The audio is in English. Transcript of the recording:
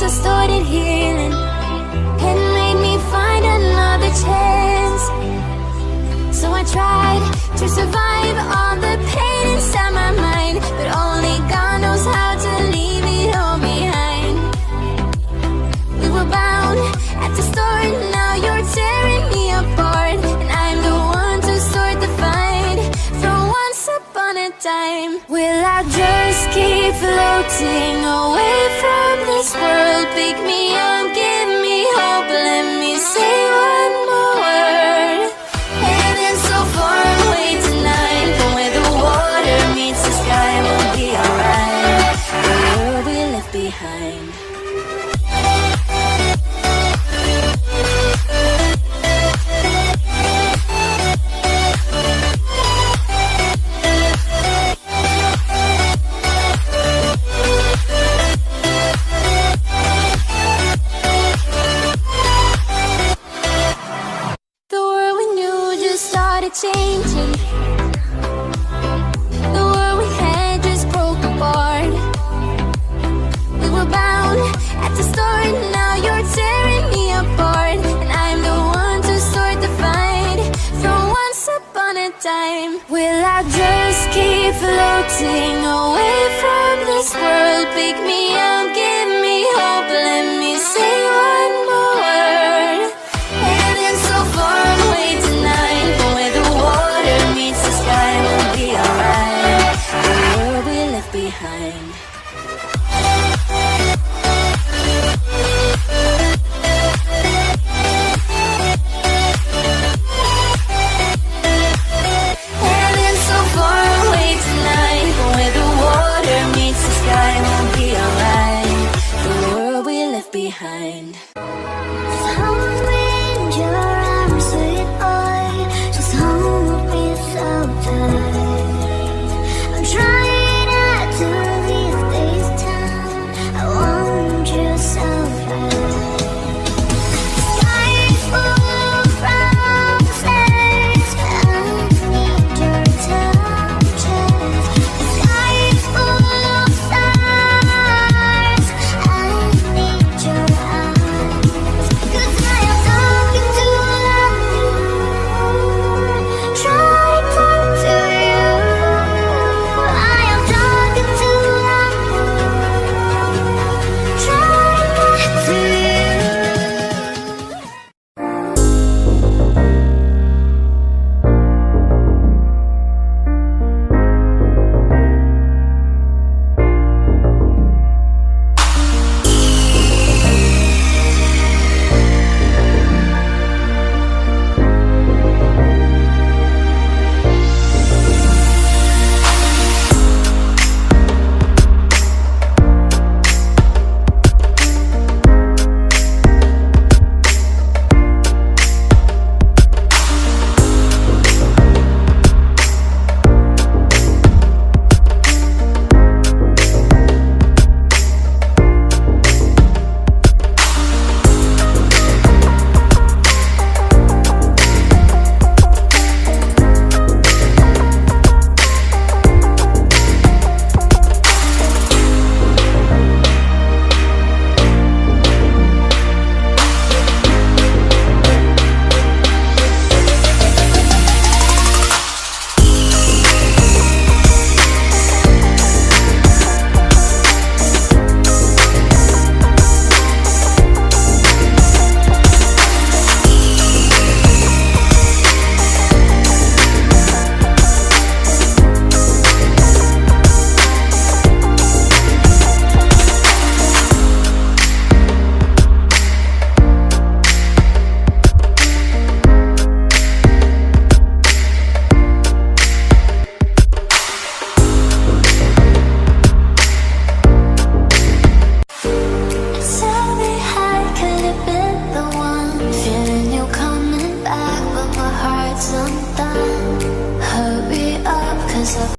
so I started healing. It made me find another chance. So I tried to survive all the pain inside my mind, but only God knows how to leave it all behind. We were bound at the start, now you're tearing me apart, and I'm the one to start the fight from once upon a time. Will I just keep floating away from this world? Pick me up, give me hope, let me say one more word. Heaven's so far away tonight, but where the water meets the sky, we'll be alright. The world we left behind. Changing. The world we had just broke apart. We were bound at the start, now you're tearing me apart, and I'm the one to start the fight from once upon a time. Will I just keep floating away from this world? Pick me up, give me hope, let me say one more word. Heaven's so far away tonight, but where the water meets the sky, we'll be alright. The world we left behind. Heaven's so far away tonight, but where the water meets the sky, we'll be alright. The world we left behind.